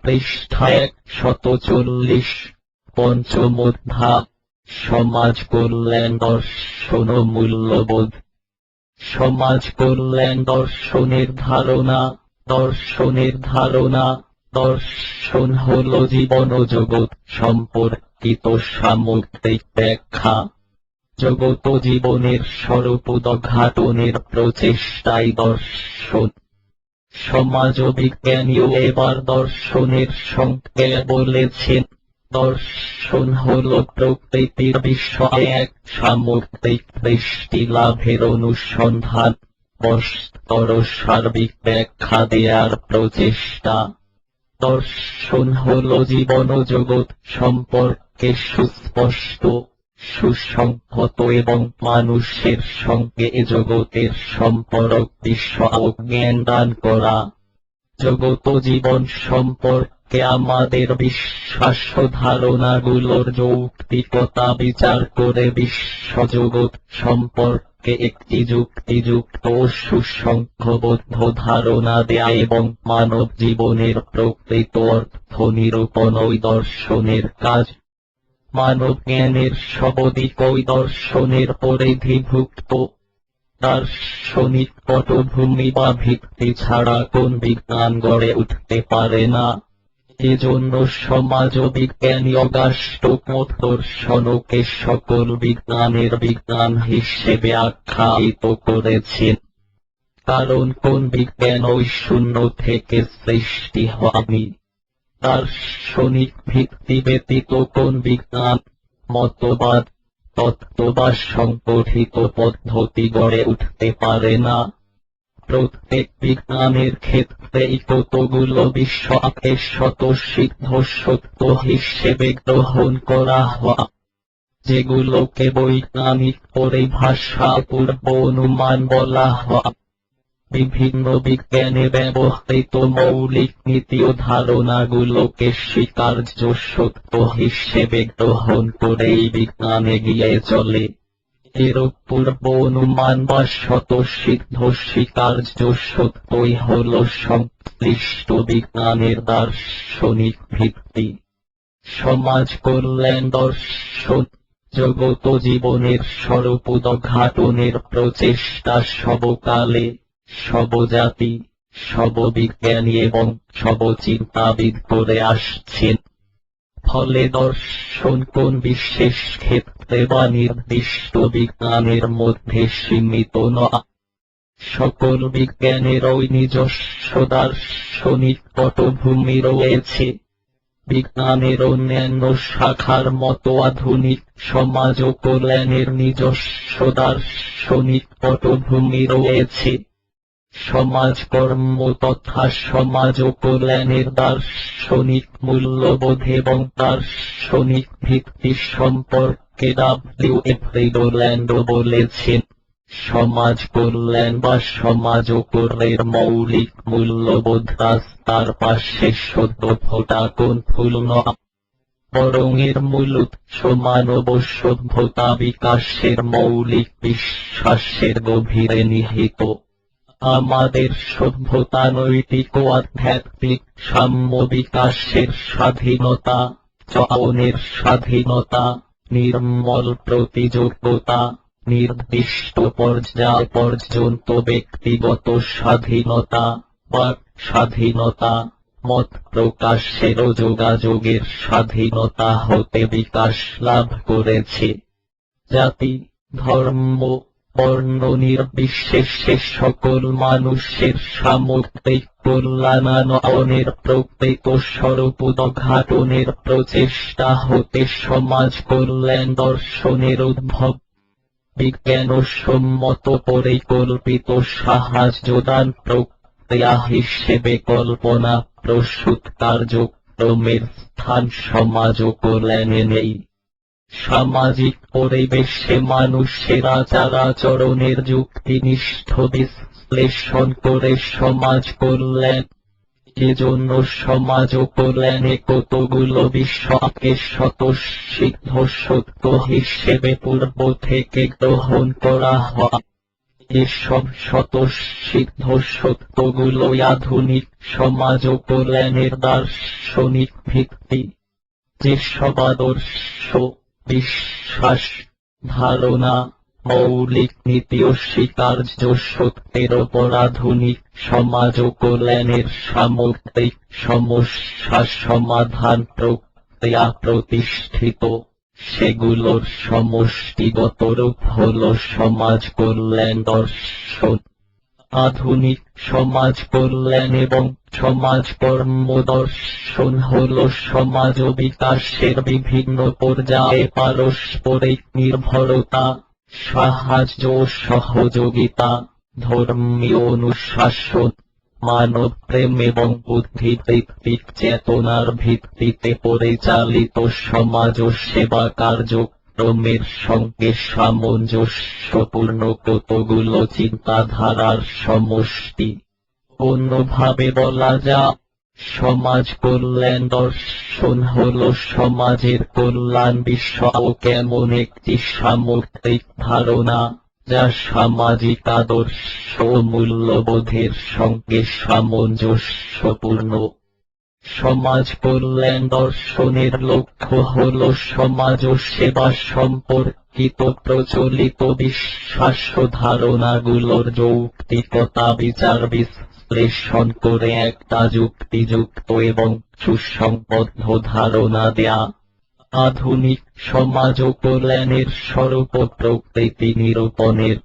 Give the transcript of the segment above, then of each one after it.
পৃষ্ঠা 140 পঞ্চম অধ্যায় সমাজ কল্যাণ দর্শন ও মূল্যবোধ। সমাজ কল্যাণ দর্শনের ধারণা। দর্শন হল জীবন ও জগৎ সম্পর্কিত সামগ্রিক ব্যাখ্যা। জগৎ ও জীবনের স্বরূপ উদ্ঘাটনের প্রচেষ্টাই দর্শন। সমাজবিজ্ঞানীও এবার দর্শনের সংজ্ঞা বলেছেন, দর্শন হল প্রকৃতির বিষয়ে এক সামগ্রিক দৃষ্টি লাভের অনুসন্ধান, বস্তর সার্বিক ব্যাখ্যা দেয়ার প্রচেষ্টা। দর্শন হল জীবন ও জগৎ সম্পর্কে সুস্পষ্ট, সুসংহত এবং মানুষের সঙ্গে জগতের সম্পর্ক বিষয়ে জ্ঞান দান করা। জগৎ ও জীবন সম্পর্কে আমাদের বিশ্বাস ও ধারণাগুলোর যৌক্তিকতা বিচার করে বিশ্বজগৎ সম্পর্কে একটি যুক্তিযুক্ত ও সুসংঘবদ্ধ ধারণা দেয়া এবং মানব জীবনের প্রকৃত অর্থ নিরূপণই দর্শনের কাজ। মানব জ্ঞানের সব দিকই দর্শনের পরিধিভুক্ত। দার্শনিক পটভূমি বা ভিত্তি ছাড়া কোন বিজ্ঞান গড়ে উঠতে পারে না। এজন্য সমাজবিজ্ঞানী অগাস্টো কোন্ট দর্শনকে সকল বিজ্ঞানের বিজ্ঞান হিসেবে আখ্যায়িত করেছেন। কারণ কোন বিজ্ঞানই শূন্য থেকে সৃষ্টি হয়নি। দার্শনিক ভিত্তি ব্যতীত কোন বিজ্ঞান, মতবাদ, তত্ত্ব বা সংগঠিত পদ্ধতি গড়ে উঠতে পারে না। প্রত্যেক বিজ্ঞানের ক্ষেত্রেই কতগুলো বিষয়কে স্বতঃসিদ্ধ সত্য হিসেবে গ্রহণ করা হয়, যেগুলোকে বৈজ্ঞানিক পরিভাষা পূর্ব অনুমান বলা হয়। বিভিন্ন বিজ্ঞানে ব্যবহৃত মৌলিক নীতি ও ধারণাগুলোকে স্বীকার্য সত্য হিসেবে গ্রহণ করেই বিজ্ঞান এগিয়ে চলে। এরূপ পূর্ব অনুমান বা স্বতঃসিদ্ধ স্বীকার্য সত্যই হল সংশ্লিষ্ট বিজ্ঞানের দার্শনিক ভিত্তি। সমাজ কল্যাণ দর্শন জগৎ ও জীবনের স্বরূপ উদ্ঘাটনের প্রচেষ্টা সবকালে, সব জাতি, সব বিজ্ঞানী এবং সব চিন্তাবিদ করে আসছেন। ফলে দর্শন কোন বিশেষ ক্ষেত্রে বা নির্দিষ্ট বিজ্ঞানের মধ্যে সীমিত নয়। সকল বিজ্ঞানেরই নিজস্ব দার্শনিক পটভূমি রয়েছে। বিজ্ঞানের অন্যান্য শাখার মতো আধুনিক সমাজ ও কল্যাণের নিজস্ব দার্শনিক পটভূমি রয়েছে। সমাজকর্ম তথা সমাজ ও কল্যাণের দার্শনিক মূল্যবোধ এবং দার্শনিক ভিত্তি সম্পর্কে ডব্লিউ.এফ. রিডল্যান্ড বলেছেন, সমাজ কল্যাণ বা সমাজ ও কল্যাণের মৌলিক মূল্যবোধ রাস্তার পাশে সদ্য ফোটা কোন ফুল নয়, বরং এর মূল উৎস মানব সভ্যতা বিকাশের মৌলিক বিশ্বাসের গভীরে নিহিত। আমাদের সভ্যতা নৈতিক ও আধ্যাত্মিক সাম্য বিকাশের স্বাধীনতা, চয়নের স্বাধীনতা, নির্মল প্রতিযোগিতা, নির্দিষ্ট পর্যায় পর্যন্ত ব্যক্তিগত স্বাধীনতা, বাক স্বাধীনতা, মত প্রকাশের ও যোগাযোগের স্বাধীনতা হতে বিকাশ লাভ করেছে। জাতি, ধর্ম, বর্ণ নির্বিশেষে সকল মানুষের সামগ্রিক কল্যাণায়নের প্রকৃত স্বরূপ উদ্ঘাটনের প্রচেষ্টা হতে সমাজ কল্যাণ দর্শনের উদ্ভব। বিজ্ঞানসম্মত পরিকল্পিত সাহায্যদান প্রক্রিয়া হিসেবে কল্পনা প্রসূত কার্যক্রমের স্থান সমাজ ও কল্যাণে নেই। সামাজিক পরিবেশে মানুষের আচার-আচরণের যুক্তিনিষ্ঠ বিশ্লেষণ করে সমাজ কল্যাণ। এজন্য সমাজ ও কল্যাণে কতগুলো বিষয়কে স্বতঃসিদ্ধ সত্য হিসেবে পূর্ব থেকে গ্রহণ করা হয়। এসব স্বতঃসিদ্ধ সত্যগুলোই আধুনিক সমাজ ও কল্যাণের দার্শনিক ভিত্তি। যেসব আদর্শ, বিশ্বাস, ধারণা, মৌলিক নীতি ও স্বীকার্য সত্যের ওপর আধুনিক সমাজ ও কল্যাণের সামগ্রিক সমস্যা সমাধান প্রক্রিয়া প্রতিষ্ঠিত, সেগুলোর সমষ্টিগত রূপ হল সমাজ কল্যাণ দর্শন। আধুনিক সমাজ কল্যাণ এবং সমাজ কর্ম দর্শন হল সমাজ ও বিকাশের বিভিন্ন পর্যায়ে পারস্পরিক নির্ভরতা, সাহায্য ও সহযোগিতা, ধর্মীয় অনুশাসন, মানব প্রেম এবং বুদ্ধিবৃত্তিক চেতনার ভিত্তিতে পরিচালিত সমাজ ও সেবা কার্যক্রমের সঙ্গে সামঞ্জস্যপূর্ণ কতগুলো চিন্তাধারার সমষ্টি। অন্যভাবে বলা যায়, সমাজ কল্যাণ দর্শন হল সমাজের কল্যাণ বিষয়ক এমন একটি সামগ্রিক ধারণা, যা সামাজিক আদর্শ ও মূল্যবোধের সঙ্গে সামঞ্জস্যপূর্ণ। সমাজ কল্যাণ দর্শনের লক্ষ্য হল সমাজ ও সেবা সম্পর্কিত প্রচলিত বিশ্বাস ও ধারণাগুলোর যৌক্তিকতা বিচার বিশ্লেষণ করে একটা যুক্তিযুক্ত এবং সুসংবদ্ধ ধারণা দেয়া। আধুনিক সমাজ ও কল্যাণের স্বরূপ ও প্রকৃতি নিরূপণের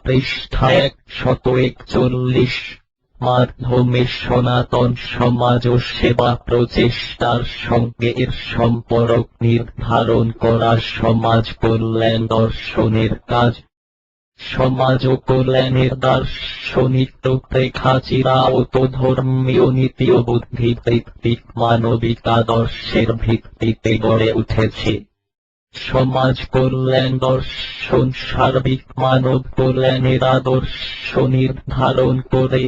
পৃষ্ঠা 141 মাধ্যমে সনাতন সমাজ ও সেবা প্রচেষ্টার সঙ্গে এর সম্পর্ক নির্ধারণ করা সমাজ কল্যাণ দর্শনের কাজ। সমাজ ও কল্যাণের দার্শনিক রূপরেখাচিরায়ত ধর্মীয় নীতি ও বুদ্ধিবৃত্তিক মানবিক আদর্শের ভিত্তিতে গড়ে উঠেছে। সমাজ কল্যাণ দর্শন সার্বিক মানব কল্যাণের আদর্শ নির্ধারণ করে,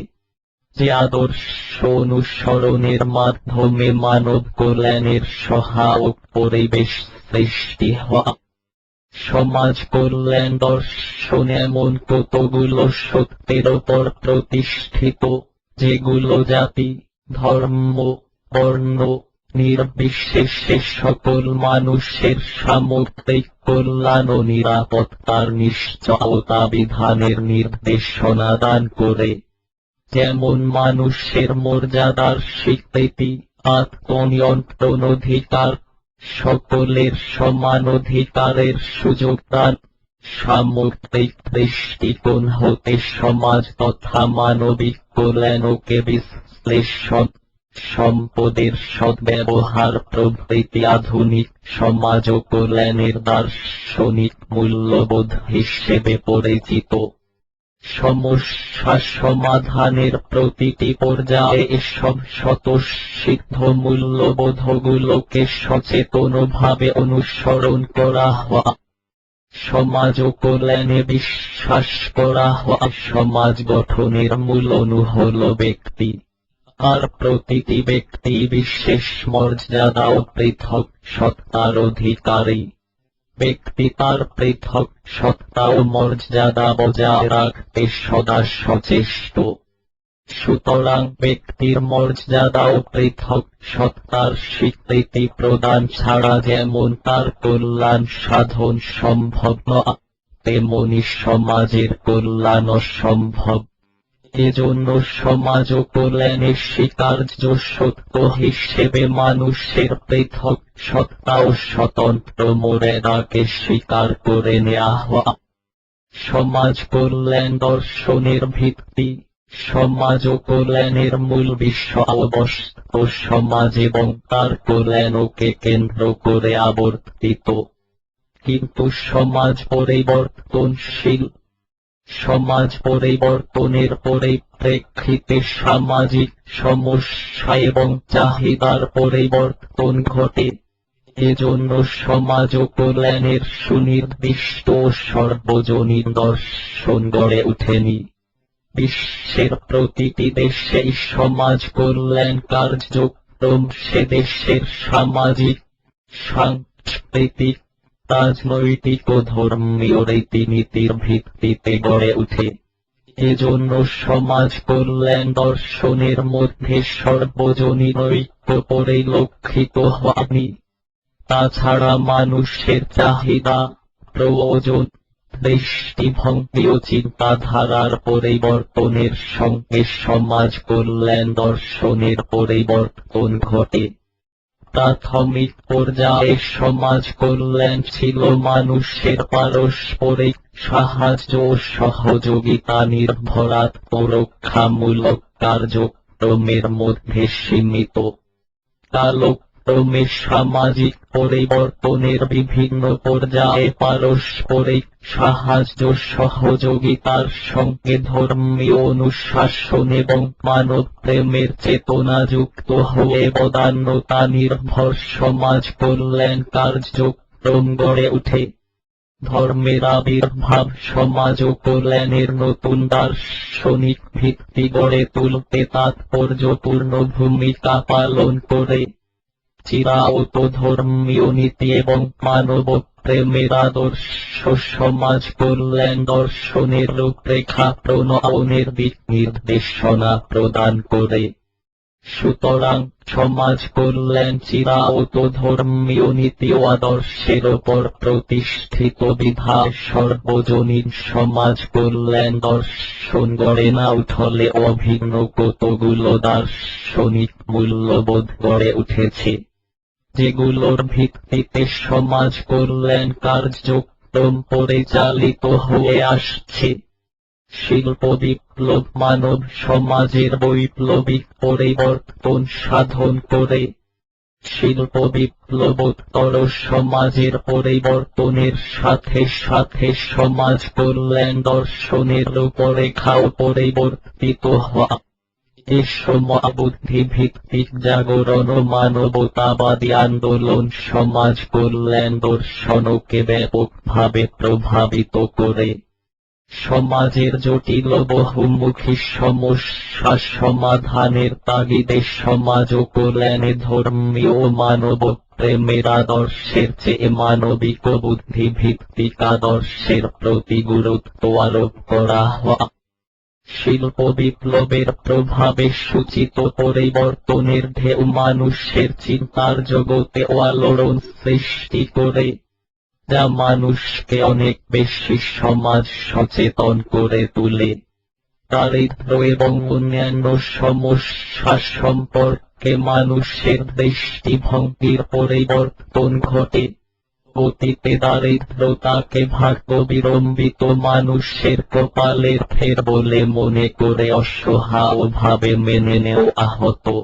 যে আদর্শ অনুসরণের মাধ্যমে মানব কল্যাণের সহায়ক পরিবেশ সৃষ্টি হয়। সমাজ কল্যাণ দর্শন এমন কতগুলো সত্যের ওপর প্রতিষ্ঠিত, যেগুলো জাতি, ধর্ম, বর্ণ নির্বিশেষে সকল মানুষের সামগ্রিক কল্যাণ ও নিরাপত্তার নিশ্চয়তা বিধানের নির্দেশনা দান করে। যেমন মানুষের মর্যাদার স্বীকৃতি, আত্মনিয়ন্ত্রণ অধিকার, সকলের সমান অধিকারের সুযোগ দান, সামগ্রিক দৃষ্টিকোণ হতে সমাজ তথা মানবিক কল্যাণকে বিশ্লেষণ, সম্পদের সদ্ব্যবহার প্রভৃতি আধুনিক সমাজ ও কল্যাণের দার্শনিক মূল্যবোধ হিসেবে পরিচিত। সমস্যা সমাধানের প্রতিটি পর্যায়ে এসব স্বতঃসিদ্ধ মূল্যবোধগুলোকে সচেতনভাবে অনুসরণ করা হয়। সমাজ ও কল্যাণে বিশ্বাস করা হয় সমাজ গঠনের মূল অণু হল ব্যক্তি, আর প্রতিটি ব্যক্তি বিশেষ মর্যাদা ও পৃথক সত্তার অধিকারী। ব্যক্তি তার পৃথক সত্তা ও মর্যাদা বজায় রাখতে সদা সচেষ্ট। সুতরাং ব্যক্তির মর্যাদা ও পৃথক সত্তার স্বীকৃতি প্রদান ছাড়া যেমন তার কল্যাণ সাধন সম্ভব নয়, তেমনি সমাজের কল্যাণ অসম্ভব। এজন্য সমাজ ও কল্যাণের স্বীকার্য সত্য হিসেবে মানুষের পৃথক সত্তা ও স্বতন্ত্র মর্যাদাকে স্বীকার করে নেওয়া হয়। সমাজ কল্যাণ দর্শনের ভিত্তি, সমাজ ও কল্যাণের মূল বিষয়বস্তু সমাজ এবং তার কল্যাণকে কেন্দ্র করে আবর্তিত। কিন্তু সমাজ পরিবর্তনশীল। সমাজ পরিবর্তনের পরিপ্রেক্ষিতে সামাজিক সমস্যা এবং চাহিদার পরিবর্তন ঘটে। এজন্য সমাজ ও কল্যাণের সুনির্দিষ্ট ও সর্বজনীন দর্শন গড়ে ওঠেনি। বিশ্বের প্রতিটি দেশেই সমাজ কল্যাণ কার্যক্রম সে দেশের সামাজিক, সাংস্কৃতিক, রাজনৈতিক ও ধর্মীয় রীতিনীতির ভিত্তিতে গড়ে ওঠে। এজন্য সমাজ কল্যাণ দর্শনের মধ্যে সর্বজনীন ঐক্য পরিলক্ষিত হয়নি। তাছাড়া মানুষের চাহিদা, প্রয়োজন, দৃষ্টিভঙ্গি ও চিন্তাধারার পরিবর্তনের সঙ্গে সমাজ কল্যাণ দর্শনের পরিবর্তন ঘটে। প্রাথমিক পর্যায়ে সমাজ কল্যাণ ছিল মানুষের পারস্পরিক সাহায্য ও সহযোগিতা নির্ভর আত্মরক্ষামূলক কার্যক্রমের মধ্যে সীমিত। কালক্রমে সামাজিক পরিবর্তনের বিভিন্ন পর্যায়ে পারস্পরিক সাহায্য সহযোগিতার সঙ্গে ধর্মীয় অনুশাসন এবং মানবপ্রেমের চেতনা যুক্ত হয়ে বদান্যতা নির্ভর সমাজ কল্যাণ কার্যক্রম গড়ে ওঠে। ধর্মের আবির্ভাব সমাজ ও কল্যাণের নতুন দার্শনিক ভিত্তি গড়ে তুলতে তাৎপর্যপূর্ণ ভূমিকা পালন করে। চিরায়ত ধর্মীয় নীতি এবং মানবপ্রেমের আদর্শ সমাজ কল্যাণ দর্শনের রূপরেখা প্রণয়নের দিক নির্দেশনা প্রদান করে। সুতরাং সমাজ কল্যাণ চিরায়ত ধর্মীয় নীতি ও আদর্শের ওপর প্রতিষ্ঠিত বিধায় সর্বজনীন সমাজ কল্যাণ দর্শন গড়ে না উঠলে অভিন্ন কতগুলো দার্শনিক মূল্যবোধ গড়ে উঠেছে, যেগুলোর ভিত্তিতে সমাজ কল্যাণ কার্যক্রম পরিচালিত হয়ে আসছে। শিল্প বিপ্লব মানব সমাজের বৈপ্লবিক পরিবর্তন সাধন করে। শিল্প বিপ্লবোত্তর সমাজের পরিবর্তনের সাথে সাথে সমাজ কল্যাণ দর্শনের রূপরেখাও পরিবর্তিত হয়। এ সময় বুদ্ধিভিত্তিক জাগরণ ও মানবতাবাদী আন্দোলন সমাজ কল্যাণ দর্শনকে ব্যাপকভাবে প্রভাবিত করে। সমাজের জটিল বহুমুখী সমস্যা সমাধানের তাগিদে সমাজ ও কল্যাণে ধর্মীয় ও মানবপ্রেমের আদর্শের চেয়ে মানবিক ও বুদ্ধিভিত্তিক আদর্শের প্রতি গুরুত্ব আরোপ করা হয়। শিল্প বিপ্লবের প্রভাবে সূচিত পরিবর্তনের ঢেউ মানুষের চিন্তার জগতে আলোড়ন সৃষ্টি করে, যা মানুষকে অনেক বেশি সমাজ সচেতন করে তোলে। দারিদ্র্য এবং অন্যান্য সমস্যা সম্পর্কে মানুষের দৃষ্টিভঙ্গির পরিবর্তন ঘটে। অতীতে দারিদ্রতাকে ভাগ্যবিড়ম্বিত মানুষের কপালের ফের বলে মনে করে অসহায়ভাবে মেনে নেওয়া হতো।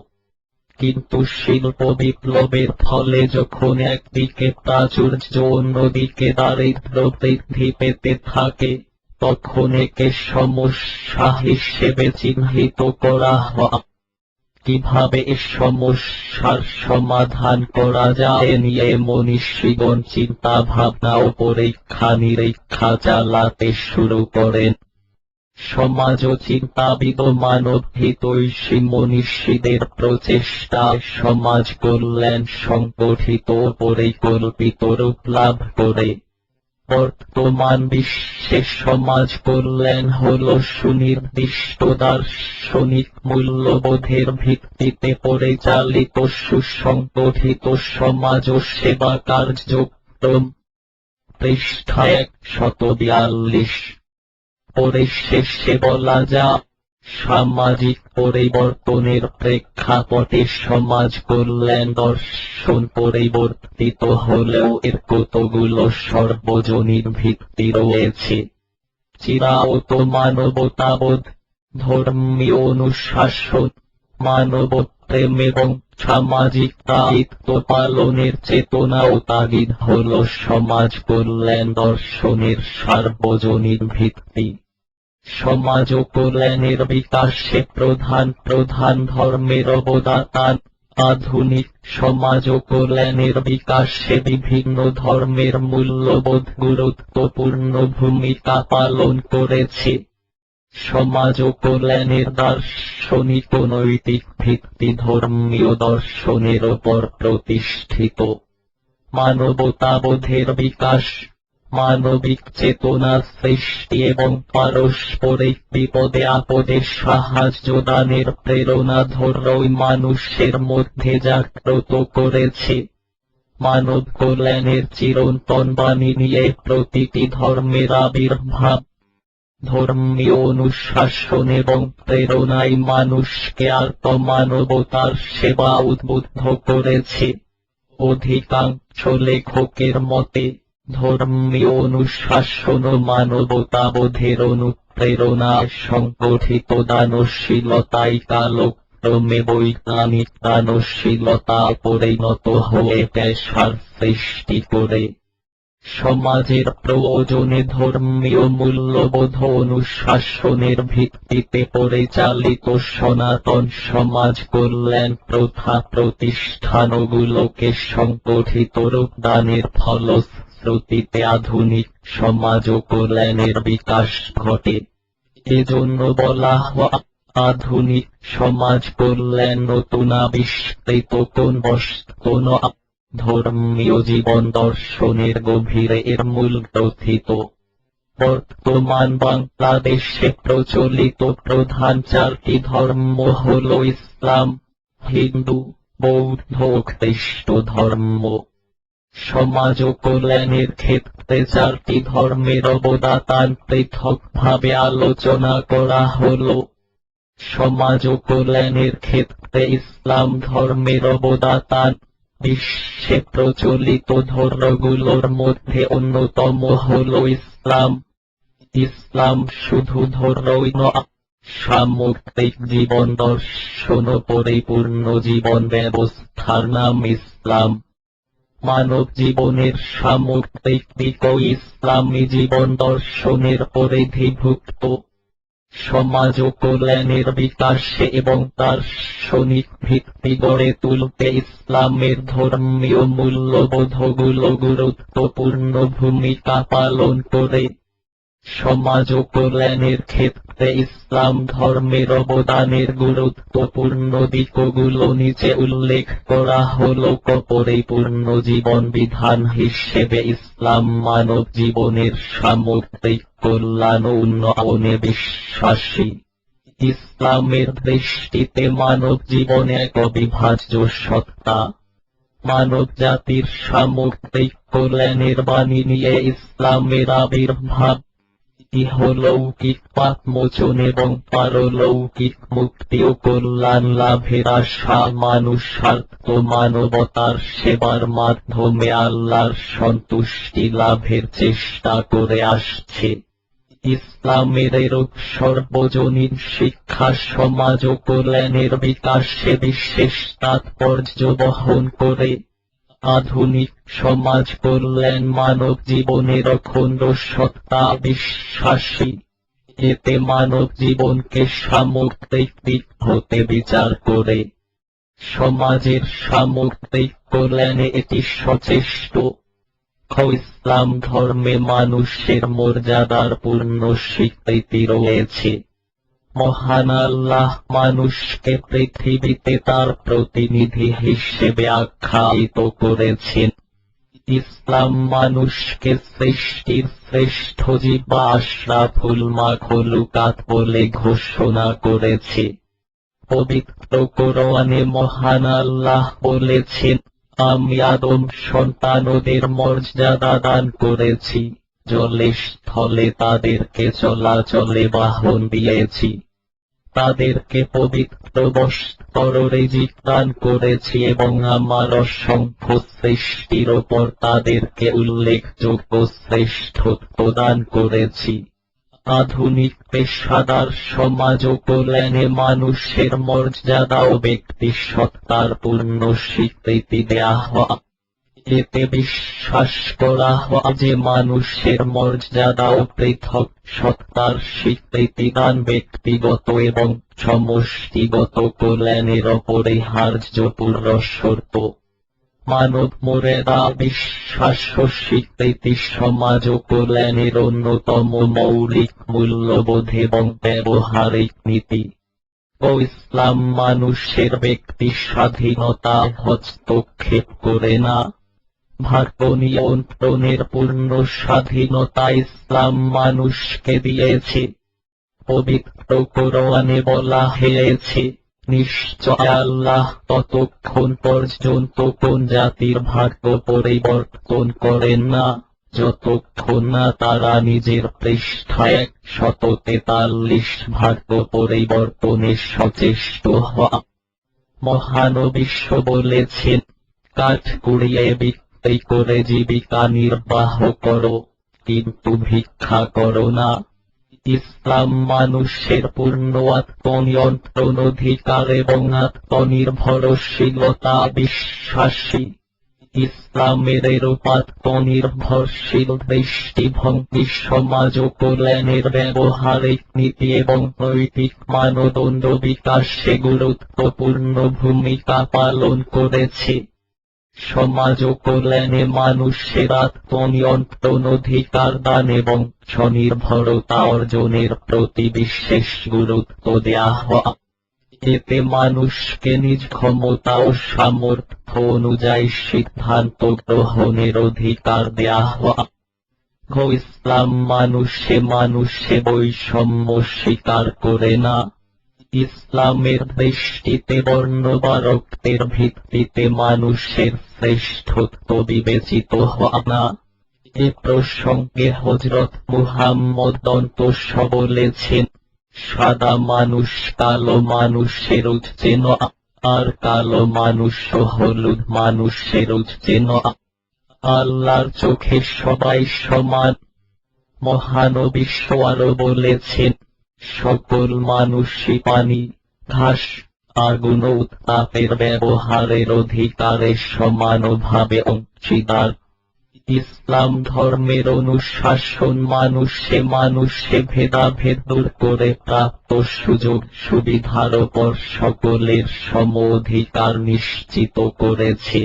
কিন্তু শিল্প বিপ্লবের ফলে যখন একদিকে প্রাচুর্য অন্যদিকে দারিদ্র বৃদ্ধি পেতে থাকে, তখন একে সমস্যা হিসেবে চিহ্নিত করা হয়। কিভাবে এ সমস্যার সমাধান করা যায় নিয়ে মনীষীগণ চিন্তা ভাবনা ও পরীক্ষা নিরীক্ষা চালাতে শুরু করেন। সমাজ ও চিন্তাবিদ ও মানব হিতৈষী মনীষীদের প্রচেষ্টায় সমাজ কল্যাণ সংগঠিত ও পরিকল্পিত রূপ লাভ করে। বর্তমান বিশ্বে সমাজ কল্যাণ হল সুনির্দিষ্ট দার্শনিক মূল্যবোধের ভিত্তিতে পরিচালিত সুসংগঠিত সমাজ ও সেবা কার্যক্রম। পৃষ্ঠা 142। পরিশেষে বলা যায়, সামাজিক পরিবর্তনের প্রেক্ষাপটে সমাজ কল্যাণ দর্শন পরিবর্তিত হলেও এর কতগুলো সর্বজনীন ভিত্তি রয়েছে। চিরায়ত মানবতাবোধ, ধর্মীয় অনুশাসন, মানবপ্রেম এবং সামাজিক দায়িত্ব পালনের চেতনা ও তাগিদ হল সমাজ কল্যাণ দর্শনের সার্বজনীন ভিত্তি। সমাজ ও কল্যাণের বিকাশে প্রধান প্রধান ধর্মের অবদান। আধুনিক সমাজ ও কল্যাণের বিকাশে বিভিন্ন ধর্মের মূল্যবোধ গুরুত্বপূর্ণ ভূমিকা পালন করেছে। সমাজ ও কল্যাণের দার্শনিক ও নৈতিক ভিত্তি ধর্মীয় দর্শনের ওপর প্রতিষ্ঠিত। মানবতাবোধের বিকাশ, মানবিক চেতনা সৃষ্টি এবং পারস্পরিক বিপদে আপদে সাহায্য দানের প্রেরণা ধর্মই মানুষের মধ্যে জাগ্রত করেছে। মানব কল্যাণের চিরন্তন বাণী নিয়ে প্রতিটি ধর্মের আবির্ভাব। ধর্মীয় অনুশাসন এবং প্রেরণাই মানুষকে আত্মমানবতার সেবা উদ্বুদ্ধ করেছে। অধিকাংশ লেখকের মতে ধর্মীয় অনুশাসন ও মানবতাবোধের অনুপ্রেরণায় সংগঠিত দানশীলতাই কালক্রমে বৈজ্ঞানিক দানশীলতায় পরিণত হয়ে পেশার সৃষ্টি করে। সমাজের প্রয়োজনে ধর্মীয় মূল্যবোধ অনুশাসনের ভিত্তিতে পরিচালিত সনাতন সমাজ কল্যাণ প্রথা প্রতিষ্ঠানগুলোকে সংগঠিত রূপদানের ফলশ্রুতিতে আধুনিক সমাজ ও কল্যাণের বিকাশ ঘটে। এজন্য বলা হয় আধুনিক সমাজ কল্যাণ নতুন আবিষ্কৃত কোন বস্তু নয়, ধর্মীয় জীবন দর্শনের গভীরে এর মূল গ্রথিত। বর্তমান বাংলাদেশে প্রচলিত প্রধান চারটি ধর্ম হল ইসলাম, হিন্দু, বৌদ্ধ ও খ্রিস্ট ধর্ম। সমাজ ও কল্যাণের ক্ষেত্রে চারটি ধর্মের অবদান পৃথকভাবে আলোচনা করা হল। সমাজ ও কল্যাণের ক্ষেত্রে ইসলাম ধর্মের অবদান। বিশ্বে প্রচলিত ধর্মগুলোর মধ্যে অন্যতম হল ইসলাম। ইসলাম শুধু ধর্মই নয়, সামগ্রিক জীবন দর্শন ও পরিপূর্ণ জীবন ব্যবস্থার নাম ইসলাম। মানব জীবনের সামগ্রিক দিকও ইসলামী জীবন দর্শনের পরিধিভুক্ত। সমাজ ও কল্যাণের বিকাশে এবং দার্শনিক ভিত্তি গড়ে তুলতে ইসলামের ধর্মীয় মূল্যবোধগুলো গুরুত্বপূর্ণ ভূমিকা পালন করে। সমাজ ও কল্যাণের ক্ষেত্রে ইসলাম ধর্মের অবদানের গুরুত্বপূর্ণ দিকগুলো নিচে উল্লেখ করা হল। পরিপূর্ণ জীবন বিধান হিসেবে ইসলাম মানব জীবনের সামগ্রিক কল্যাণ ও উন্নয়নে বিশ্বাসী। ইসলামের দৃষ্টিতে মানব জীবন এক অবিভাজ্য সত্তা। মানব জাতির সামগ্রিক কল্যাণের বাণী নিয়ে ইসলামের আবির্ভাব। ইহলৌকিক পাপমোচন এবং পারলৌকিক মুক্তি ও কল্যাণ লাভের আশা মানুষ মানবতার সেবার মাধ্যমে আল্লাহর সন্তুষ্টি লাভের চেষ্টা করে আসছে। ইসলামের এরূপ সর্বজনীন শিক্ষা সমাজ ও কল্যাণের বিকাশে বিশেষ তাৎপর্য বহন করে। আধুনিক সমাজ কল্যাণ মানব জীবনের অখণ্ড সত্তা বিশ্বাসী। এতে মানব জীবনকে সামগ্রিক দিক হতে বিচার করে সমাজের সামগ্রিক কল্যাণে এটি সচেষ্ট। ইসলাম ধর্মে মানুষের মর্যাদার পূর্ণ স্বীকৃতি রয়েছে। মহান আল্লাহ মানুষকে পৃথিবীতে তার প্রতিনিধি হিসেবে আখ্যায়িত করেছেন। ইসলাম মানুষকে সৃষ্টির শ্রেষ্ঠ জীব বা আশরাফুল মাখলুকাত বলে ঘোষণা করেছে। পবিত্র কোরআনে মহান আল্লাহ বলেছেন, আমি আদম সন্তানদের মর্যাদা দান করেছি, জলে স্থলে তাদেরকে চলাচলে বাহন দিয়েছি, তাদেরকে পবিত্র বস্ত্র রিজিক দান করেছি এবং আমার অসংখ্য সৃষ্টির ওপর তাদেরকে উল্লেখযোগ্য শ্রেষ্ঠত্ব দান করেছি। আধুনিক পেশাদার সমাজ ও কল্যাণে মানুষের মর্যাদা ও ব্যক্তি সত্তার পূর্ণ স্বীকৃতি দেয়া হয়। এতে বিশ্বাস করা হয় যে মানুষের মর্যাদা ও পৃথক সত্তার স্বীকৃতি দান ব্যক্তিগত এবং সমষ্টিগত কল্যাণের অপরিহার্য পূর্বশর্ত। মানব মর্যাদা বিশ্বাস ও স্বীকৃতি সমাজ ও কল্যাণের অন্যতম মৌলিক মূল্যবোধ এবং ব্যবহারিক নীতি। ইসলাম মানুষের ব্যক্তি স্বাধীনতা হস্তক্ষেপ করে না, ভাগ্য নিয়ন্ত্রণের পূর্ণ স্বাধীনতা ইসলাম মানুষকে দিয়েছে। পবিত্র কোরআনে বলা হয়েছে, নিশ্চয় আল্লাহ ততক্ষণ পর্যন্ত কোন জাতির ভাগ্য পরিবর্তন করেন না, যতক্ষণ না তারা নিজের পৃষ্ঠায় 143 ভাগ্য পরিবর্তনে সচেষ্ট হয়। মহানবিশ্ব বলেছেন, কাঠ কুড়িয়ে বিক্রি করে জীবিকা নির্বাহ করো, কিন্তু ভিক্ষা করো না। ইসলাম মানুষের পূর্ণ আত্মনিয়ন্ত্রণ অধিকার এবং আত্মনির্ভরশীলতা বিশ্বাসী। ইসলামের এরূপ আত্মনির্ভরশীল দৃষ্টিভঙ্গি সমাজ ও কল্যাণের ব্যবহারিক নীতি এবং নৈতিক মানদণ্ড বিকাশে গুরুত্বপূর্ণ ভূমিকা পালন করেছে। সমাজ ও কল্যাণে মানুষের আত্মনিয়ন্ত্রণ অধিকার দান এবং স্বনির্ভরতা অর্জনের প্রতি বিশেষ গুরুত্ব দেয়া হয়। এতে মানুষকে নিজ ক্ষমতা ও সামর্থ্য অনুযায়ী সিদ্ধান্ত গ্রহণের অধিকার দেয়া হয়। ইসলাম মানুষে বৈষম্য স্বীকার করে না। ইসলামের দৃষ্টিতে বর্ণ বা রক্তের ভিত্তিতে মানুষের শ্রেষ্ঠত্ব বিবেচিত হয় না। এ প্রসঙ্গে হযরত মুহাম্মদ বলেছেন, সাদা মানুষ কালো মানুষের উচ্চে নয়, আর কালো মানুষ হলুদ মানুষের উচ্চে নয়। আল্লাহর চোখে সবাই সমান। মহানবিশ্ব আরো বলেছেন, সকল মানুষই পানি, ঘাস, আগুন ও উত্তাপের ব্যবহারের অধিকারে সমানভাবে অংশীদার। ইসলাম ধর্মের অনুশাসন মানুষে ভেদাভেদ দূর করে প্রাপ্ত সুযোগ সুবিধার ওপর সকলের সম অধিকার নিশ্চিত করেছে।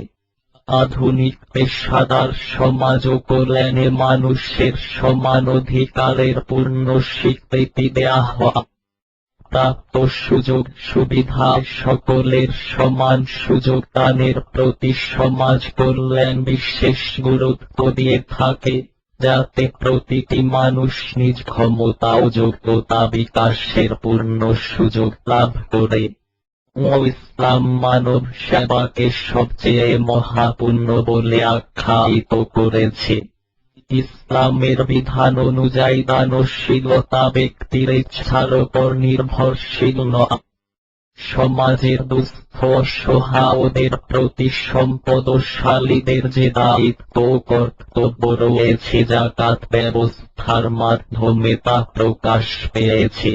আধুনিক পেশাদার সমাজ ও কল্যাণে মানুষের সমান অধিকারের পূর্ণ স্বীকৃতি দেয়া হয়। প্রাপ্ত সুযোগ সুবিধা সকলের সমান সুযোগ দানের প্রতি সমাজ কল্যাণ বিশেষ গুরুত্ব দিয়ে থাকে, যাতে প্রতিটি মানুষ নিজ ক্ষমতা ও যোগ্যতা বিকাশের পূর্ণ সুযোগ লাভ করে। ইসলাম মানব সেবাকে সবচেয়ে মহাপুণ্য বলে আখ্যায়িত করেছে। ইসলামের বিধান অনুযায়ী দানশীলতা ব্যক্তির ইচ্ছার উপর নির্ভরশীল নয়। সমাজের দুস্থ অসহায়দের প্রতি সম্পদশালীদের যে দায়িত্ব ও কর্তব্য রয়েছে যাকাত ব্যবস্থার মাধ্যমে তা প্রকাশ পেয়েছে।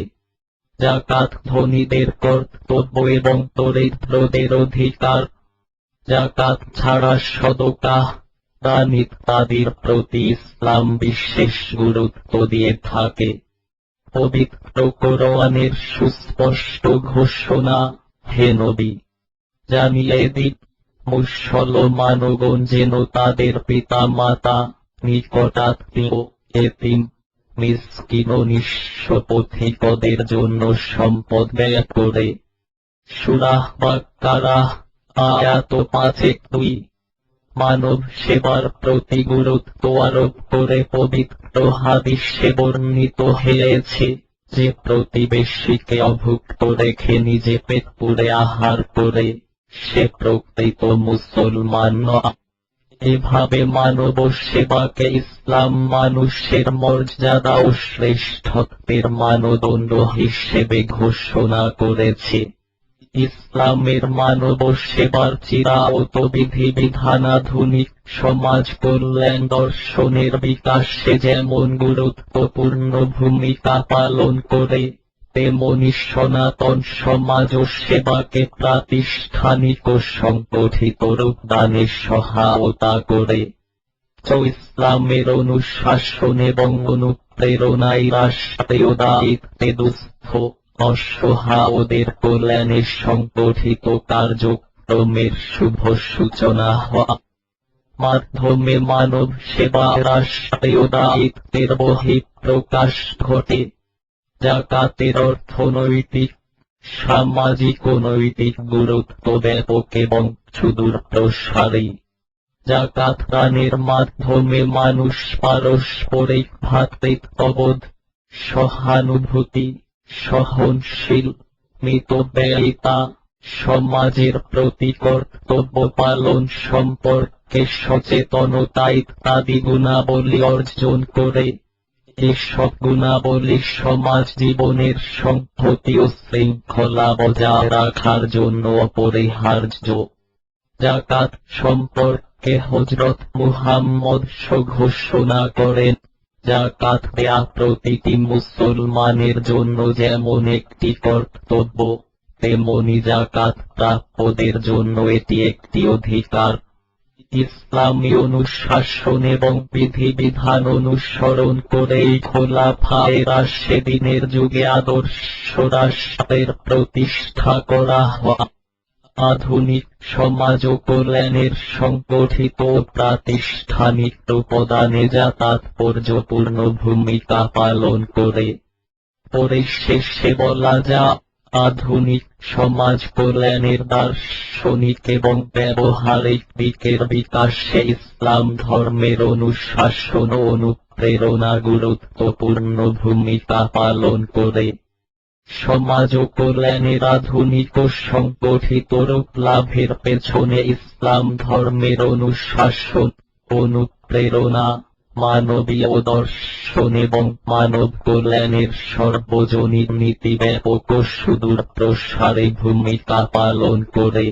যাকাত ধনীদের কর্তব্য এবং দরিদ্রদের অধিকার। যাকাত ছাড়া সদকা, দান ইত্যাদির প্রতি ইসলাম বিশেষ গুরুত্ব দিয়ে থাকে। পবিত্র কোরআনের সুস্পষ্ট ঘোষণা, হে নবী, জানিয়ে দিন মুসলমানগণ যেন তাদের পিতা মাতা, নিকটাত্মীয়, এতিম, মিসকিন ও নিঃস্ব পথিকদের জন্য সম্পদ ব্যয় করে। সূরা বাকারা আয়াত 5-2। মানব সেবার প্রতি গুরুত্ব আরোপ করে পবিত্র হাদিসে বর্ণিত হয়েছে যে প্রতিবেশীকে অভুক্ত রেখে নিজে পেট পুরে আহার করে সে প্রকৃত মুসলমান নয়। এভাবে মানব সেবাকে ইসলাম মানুষের মর্যাদা ও শ্রেষ্ঠত্বের মানদণ্ড হিসেবে ঘোষণা করেছে। ইসলামের মানব সেবার চিরায়ত বিধিবিধান আধুনিক সমাজ কল্যাণ দর্শনের বিকাশে যেমন গুরুত্বপূর্ণ ভূমিকা পালন করে, তেমনি সনাতন সমাজ ও সেবাকে প্রাতিষ্ঠানিক ও সংগঠিত রূপদানে সহায়তা করে। ইসলামের অনুশাসন এবং অনুপ্রেরণায় রাষ্ট্রীয় দায়িত্বে দুস্থ অসহায়দের কল্যাণে সংগঠিত কার্যক্রমের শুভ সূচনা হওয়া মাধ্যমে মানব সেবা রাষ্ট্রীয় দায়িত্বের বহিঃপ্রকাশ ঘটে। যাকাতের অর্থনৈতিক, সামাজিক ও নৈতিক গুরুত্ব ব্যাপক এবং সুদূর প্রসারী। যাকাত দানের মাধ্যমে মানুষ পারস্পরিক ভ্রাতৃত্ববোধ, সহানুভূতি, সহনশীল, মিতব্যয়িতা, সমাজের প্রতি কর্তব্য পালন সম্পর্কে সচেতনতা ইত্যাদি গুণাবলী অর্জন করে। এসব গুণাবলী সমাজ জীবনের সংহতি ও শৃঙ্খলা বজায় রাখার জন্য অপরিহার্য। যাকাত সম্পর্কে হযরত মুহাম্মদ ঘোষণা করেন, যাকাত দেয়া প্রতিটি মুসলমানের জন্য যেমন একটি কর্তব্য, তেমনি যাকাত প্রাপ্যদের জন্য এটি একটি অধিকার। ইসলামী অনুশাসন এবং বিধিবিধান অনুসরণ করে এই খোলাফায়ে রাশেদিনের যুগে আদর্শ রাষ্ট্রের প্রতিষ্ঠা করা হয়। আধুনিক সমাজ ও কল্যাণের সংগঠিত ও প্রাতিষ্ঠানিক উপাদানে যা তাৎপর্যপূর্ণ ভূমিকা পালন করে। পরিশেষে বলা যায়, আধুনিক সমাজ কল্যাণের দার্শনিক এবং ব্যবহারিক দিকের বিকাশে ইসলাম ধর্মের অনুশাসন ও অনুপ্রেরণা গুরুত্বপূর্ণ ভূমিকা পালন করে। সমাজ ও কল্যাণের আধুনিক ও সংগঠিত রূপ লাভের পেছনে ইসলাম ধর্মের অনুশাসন, অনুপ্রেরণা, মানবীয় দর্শন এবং মানব কল্যাণের সর্বজনীন নীতি ব্যাপক ও সুদূর প্রসারী ভূমিকা পালন করে।